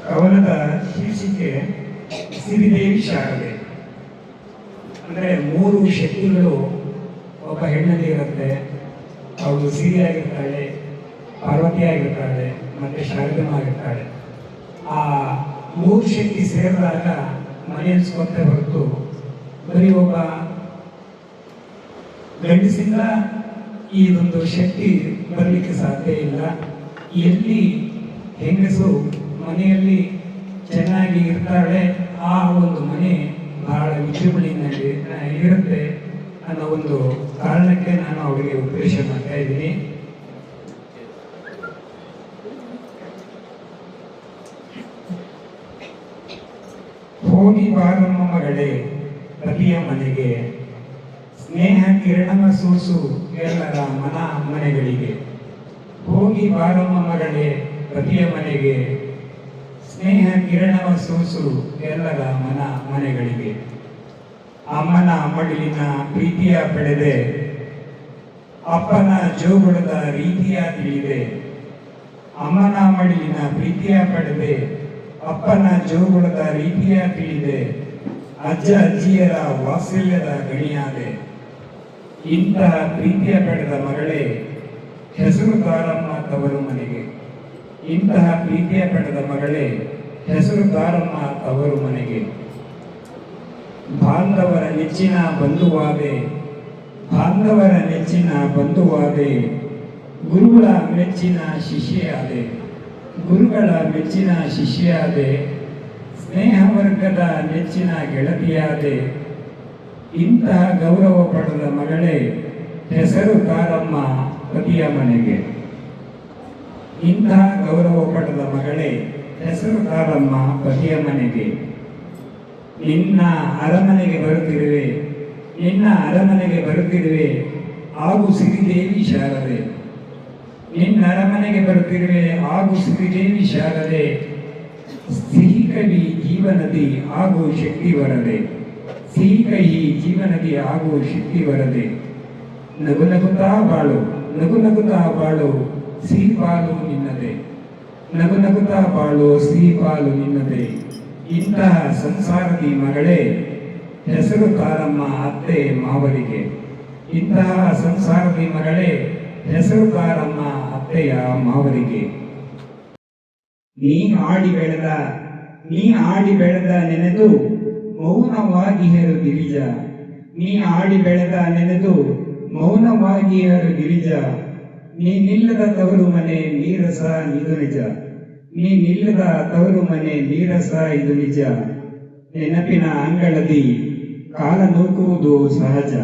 ಕವನದ ಶೀರ್ಷಿಕೆ ಸಿರಿದೇವಿ ಶಾರದೆ. ಅಂದರೆ ಮೂರು ಶಕ್ತಿಗಳು ಒಬ್ಬ ಹೆಣ್ಣಲ್ಲಿ ಇರುತ್ತೆ. ಅವಳು ಸಿರಿಯಾಗಿರ್ತಾಳೆ, ಪಾರ್ವತಿಯಾಗಿರ್ತಾಳೆ, ಮತ್ತು ಶಾರದಮ್ಮ ಆಗಿರ್ತಾಳೆ. ಆ ಮೂರು ಶಕ್ತಿ ಸೇರಿದಾಗ ಮನೆ ಅನ್ಸ್ಕೊತ್ತೆ ಹೊರತು ಬರೀ ಒಬ್ಬ ಗಂಡಸಿಂದ ಈ ಒಂದು ಶಕ್ತಿ ಬರಲಿಕ್ಕೆ ಸಾಧ್ಯ ಇಲ್ಲ. ಎಲ್ಲಿ ಹೆಂಗಸು ಮನೆಯಲ್ಲಿ ಚೆನ್ನಾಗಿ ಇರ್ತಾಳೆ ಆ ಒಂದು ಮನೆ ಬಹಳ ವಿಜೃಂಭಣೆಯಲ್ಲಿ ಇರುತ್ತೆ ಅನ್ನೋ ಒಂದು ಕಾರಣಕ್ಕೆ ನಾನು ಅವರಿಗೆ ಉಪದೇಶ ಮಾಡ್ತಾ ಇದ್ದೀನಿ. ಹೋಗಿ ಬಾರಮ್ಮ ಮಗಳೇ ಪತಿಯ ಮನೆಗೆ, ಸ್ನೇಹ ಕಿರಣವ ಸೂಸು ಎಲ್ಲರ ಮನ ಮನೆಗಳಿಗೆ. ಹೋಗಿ ಬಾರಮ್ಮ ಮಗಳೇ ಪತಿಯ ಮನೆಗೆ, ಸ್ನೇಹ ಕಿರಣವ ಸೂಸು ಎಲ್ಲರ ಮನ ಮನೆಗಳಿಗೆ. ಅಮ್ಮನ ಮಡಿಲಿನ ಪ್ರೀತಿಯ ಪಡೆದೆ, ಅಪ್ಪನ ಜೋಗುಳದ ರೀತಿಯ ತಿಳಿದೆ. ಅಮ್ಮನ ಮಡಿಲಿನ ಪ್ರೀತಿಯ ಪಡೆದೆ, ಅಪ್ಪನ ಜೋಗುಳದ ರೀತಿಯ ತಿಳಿದೆ. ಅಜ್ಜ ಅಜ್ಜಿಯರ ವಾತ್ಸಲ್ಯದ ಗಣಿಯಾದೆ. ಇಂತಹ ಪ್ರೀತಿಯ ಪಡೆದ ಮಗಳೇ ಹೆಸರು ತಾರಮ್ಮ ತವರು ಮನೆಗೆ. ಇಂತಹ ಪ್ರೀತಿಯ ಪಡೆದ ಮಗಳೇ ಹೆಸರು ತಾರಮ್ಮ ತವರು ಮನೆಗೆ. ಬಾಂಧವರ ನೆಚ್ಚಿನ ಬಂಧುವಾದೆ, ಬಾಂಧವರ ನೆಚ್ಚಿನ ಬಂಧುವಾದೆ. ಗುರುಗಳ ಮೆಚ್ಚಿನ ಶಿಷ್ಯೆಯಾದೆ, ಗುರುಗಳ ಮೆಚ್ಚಿನ ಶಿಷ್ಯೆಯಾದೆ. ಸ್ನೇಹ ವರ್ಗದ ನೆಚ್ಚಿನ ಗೆಳತಿಯಾದೆ. ಇಂತಹ ಗೌರವ ಪಡೆದ ಮಗಳೇ ಹೆಸರು ತಾರಮ್ಮ ಪತಿಯ ಮನೆಗೆ. ಇಂತಹ ಗೌರವ ಪಡೆದ ಮಗಳೇ ಹೆಸರು ತಾರಮ್ಮ ಪತಿಯ ಮನೆಗೆ. ನಿನ್ನ ಅರಮನೆಗೆ ಬರುತ್ತಿರುವೆ, ನಿನ್ನ ಅರಮನೆಗೆ ಬರುತ್ತಿರುವೆ ಆಗು ಸಿರಿದೇವಿ ಶಾರದೆ. ನಿನ್ನ ಅರಮನೆಗೆ ಬರುತ್ತಿರುವೆ ಆಗು ಸಿರಿದೇವಿ ಶಾರದೆ. ಸಿಹಿ ಕಹಿ ಜೀವನದಿ ಆಗು ಶಕ್ತಿ ವರದೆ. ಸಿಹಿ ಕಹಿ ಜೀವನದಿ ಆಗು ಶಕ್ತಿ ವರದೆ. ನಗು ನಗುತ್ತಾ ಬಾಳು, ನಗು ನಗುತ್ತಾ ಬಾಳು, ಸಿಹಿ ಪಾಲು ನಿನ್ನದೆ. ನಗು ನಗುತ್ತಾ ಬಾಳು, ಸಿಹಿ ಪಾಲು ನಿನ್ನದೆ. ಇಂತಹ ಸಂಸಾರದಿ ಮಗಳೇ ಹೆಸರು ತಾರಮ್ಮ ಅತ್ತೆ ಮಾವರಿಗೆ. ಇಂತಹ ಸಂಸಾರದಿ ಮಗಳೇ ಹೆಸರು ತಾರಮ್ಮ ಅತ್ತೆಯ ಮಾವರಿಗೆ. ನೀ ಆಡಿ ಬೆಳೆದ ನೆನೆದು ಮೌನವಾಗಿ ಹೇರು ಗಿರಿಜ. ನೀ ಆಡಿ ಬೆಳೆದ ನೆನೆದು ಮೌನವಾಗಿ ಹೇರು ಗಿರಿಜ. ನೀ ನಿಲ್ಲದ ತವರು ಮನೆ ನೀರಸ ಇದು ನಿಜ. ನೀ ನಿಲ್ಲದ ತವರು ಮನೆ ನೀರಸ ಇದು ನಿಜ. ನೆನಪಿನ ಅಂಗಳದಿ ಕಾಲ ನೂಕುವುದು ಸಹಜ.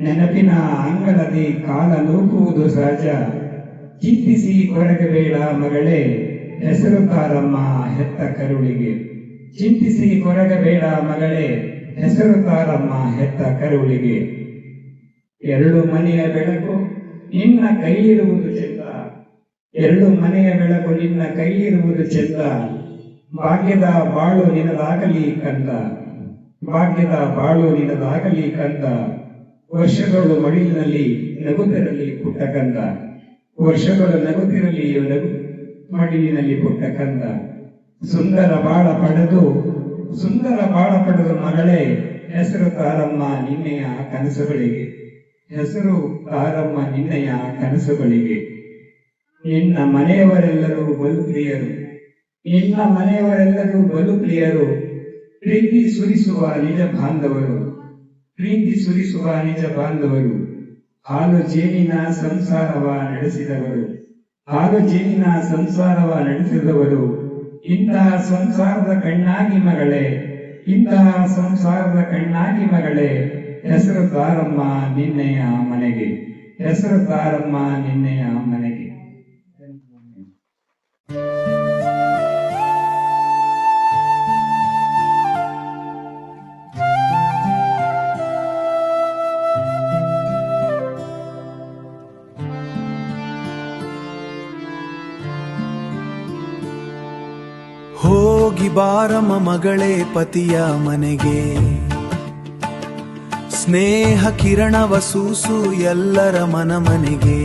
ನೆನಪಿನ ಅಂಗಳದಿ ಕಾಲ ನೂಕುವುದು ಸಹಜ. ಚಿಂತಿಸಿ ಕೊರಗಬೇಡ ಮಗಳೇ ಹೆಸರು ತಾರಮ್ಮ ಹೆತ್ತ ಕರುಳಿಗೆ. ಚಿಂತಿಸಿ ಕೊರಗಬೇಡ ಮಗಳೇ ಹೆಸರು ತಾರಮ್ಮ ಹೆತ್ತ ಕರುಳಿಗೆ. ಎರಡು ಮನೆಯ ಬೆಳಕು ನಿನ್ನ ಕೈಯಿರುವುದು ಚೆಂದ. ಎರಡು ಮನೆಯ ಬೆಳಕು ನಿನ್ನ ಕೈಯಿರುವುದು ಚೆಂದ. ಭಾಗ್ಯದ ಬಾಳು ನಿನದಾಗಲಿ ಕಂದ. ಭಾಗ್ಯದ ಬಾಳು ನಿನದಾಗಲಿ ಕಂದ. ವರ್ಷಗಳು ಮಡಿಲಿನಲ್ಲಿ ನಗುತ್ತಿರಲಿ ಪುಟ್ಟ ಕಂದ. ವರ್ಷಗಳು ನಗುತ್ತಿರಲಿ ಮಡಿಲಿನಲ್ಲಿ ಪುಟ್ಟ ಕಂದ. ಸುಂದರ ಬಾಳ ಪಡೆದು ಮಗಳೇ ಹೆಸರು ತಾರಮ್ಮ ನಿನ್ನೆಯ ಕನಸುಗಳಿಗೆ. ಹೆಸರು ತಾರಮ್ಮ ನಿನ್ನೆಯ ಕನಸುಗಳಿಗೆ. ನಿನ್ನ ಮನೆಯವರೆಲ್ಲರೂ ಬಲು ಪ್ರಿಯರು, ನಿನ್ನ ಮನೆಯವರೆಲ್ಲರೂ ಬಲು ಪ್ರಿಯರು. ಪ್ರೀತಿ ಸುರಿಸುವ ನಿಜ ಬಾಂಧವರು, ಪ್ರೀತಿ ಸುರಿಸುವ ನಿಜ ಬಾಂಧವರು. ಹಾಲು ಜೇನಿನ ಸಂಸಾರವ ನಡೆಸಿದವರು, ಹಾಲು ಜೇನಿನ ಸಂಸಾರವ ನಡೆಸಿದವರು. ಇಂತಹ ಸಂಸಾರದ ಕಣ್ಣಾಗಿ ಮಗಳೇ, ಇಂತಹ ಸಂಸಾರದ ಕಣ್ಣಾಗಿ ಮಗಳೇ ಹೆಸರು ತಾರಮ್ಮ ನಿನ್ನೆಯ ಮನೆಗೆ. ಹೆಸರು ತಾರಮ್ಮ ನಿನ್ನೆಯ ಮನೆಗೆ. ಹೋಗಿ ಬಾರಮ್ಮ ಮಗಳೇ ಪತಿಯ ಮನೆಗೆ, ಸ್ನೇಹ ಕಿರಣವ ಸೂಸು ಎಲ್ಲರ ಮನ ಮನೆಗೆ.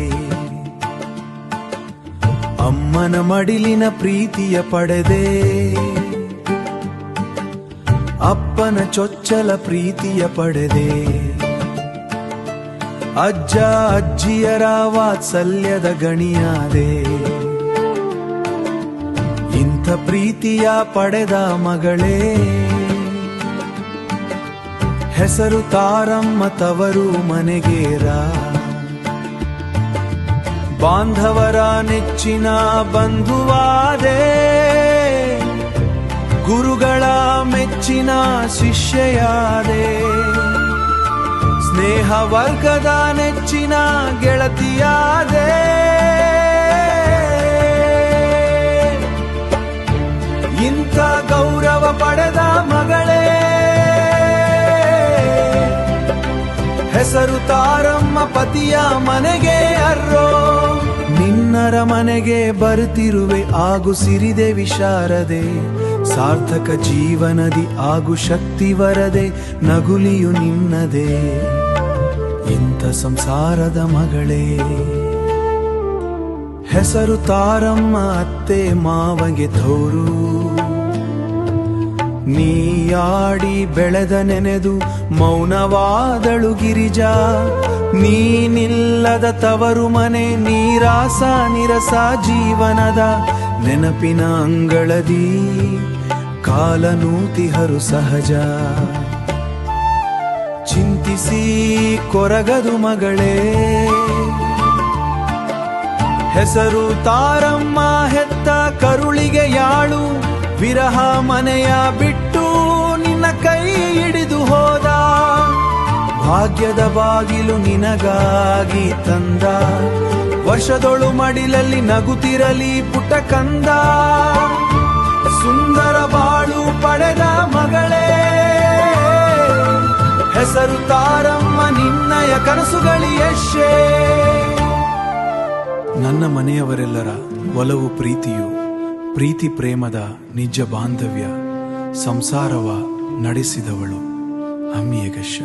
ಅಮ್ಮನ ಮಡಿಲಿನ ಪ್ರೀತಿಯ ಪಡೆದೆ, ಅಪ್ಪನ ಚೊಚ್ಚಲ ಪ್ರೀತಿಯ ಪಡೆದೆ, ಅಜ್ಜ ಅಜ್ಜಿಯರ ವಾತ್ಸಲ್ಯದ ಗಣಿಯಾದೆ. ಇಂಥ ಪ್ರೀತಿಯ ಪಡೆದ ಮಗಳೇ, ಹೆಸರು ತಾರಮ್ಮ, ತವರು ಮನೆಗೇರ. ಬಾಂಧವರ ನೆಚ್ಚಿನ ಬಂಧುವಾದೆ, ಗುರುಗಳ ಮೆಚ್ಚಿನ ಶಿಷ್ಯೆಯಾದೆ, ಸ್ನೇಹ ವರ್ಗದ ನೆಚ್ಚಿನ ಗೆಳತಿಯಾದೆ. ಇಂಥ ಗೌರವ ಪಡೆದ ಮಗಳೇ, ಹೆಸರು ತಾರಮ್ಮ, ಪತಿಯ ಮನೆಗೆ ಅರ್ರೋ. ನಿನ್ನರ ಮನೆಗೆ ಬರುತ್ತಿರುವೆ, ಆಗು ಸಿರಿದೆ ವಿಶಾರದೆ, ಸಾರ್ಥಕ ಜೀವನದಿ ಆಗು ಶಕ್ತಿ ವರದೆ, ನಗುಲಿಯು ನಿನ್ನದೇ ಇಂಥ ಸಂಸಾರದ ಮಗಳೇ. ಹೆಸರು ತಾರಮ್ಮ, ಅತ್ತೆ ಮಾವಗೆ ತೋರು, ನೀಯಾಡಿ ಬೆಳೆದ ನೆನೆದು ಮೌನವಾದಳು ಗಿರಿಜಾ. ನೀನಿಲ್ಲದ ತವರು ಮನೆ ನೀರಾಸ ನಿರಸ ಜೀವನದ ನೆನಪಿನ ಅಂಗಳದಿ ಕಾಲನೂತಿಹರು ಸಹಜ. ಚಿಂತಿಸಿ ಕೊರಗದು ಮಗಳೇ, ಹೆಸರು ತಾರಮ್ಮ, ಹೆತ್ತ ಕರುಳಿಗೆ ಯಾಳು. ವಿರಹ ಮನೆಯ ಬಿಟ್ಟು ನಿನ್ನ ಕೈ ಹಿಡಿದು ಹೋದ, ಭಾಗ್ಯದ ಬಾಗಿಲು ನಿನಗಾಗಿ ತಂದ. ವರ್ಷದೊಳು ಮಡಿಲಲ್ಲಿ ನಗುತ್ತಿರಲಿ ಪುಟ್ಟ ಕಂದ, ಸುಂದರ ಬಾಳು ಪಡೆದ ಮಗಳೇ. ಹೆಸರು ತಾರಮ್ಮ, ನಿನ್ನಯ ಕನಸುಗಳಿ ಯಶೇ. ನನ್ನ ಮನೆಯವರೆಲ್ಲರ ಒಲವು ಪ್ರೀತಿಯು, ಪ್ರೀತಿ ಪ್ರೇಮದ ನಿಜ ಬಾಂಧವ್ಯ ಸಂಸಾರವ ನಡೆಸಿದವಳು ಅಮ್ಮಿಯಗಶ್ಯ.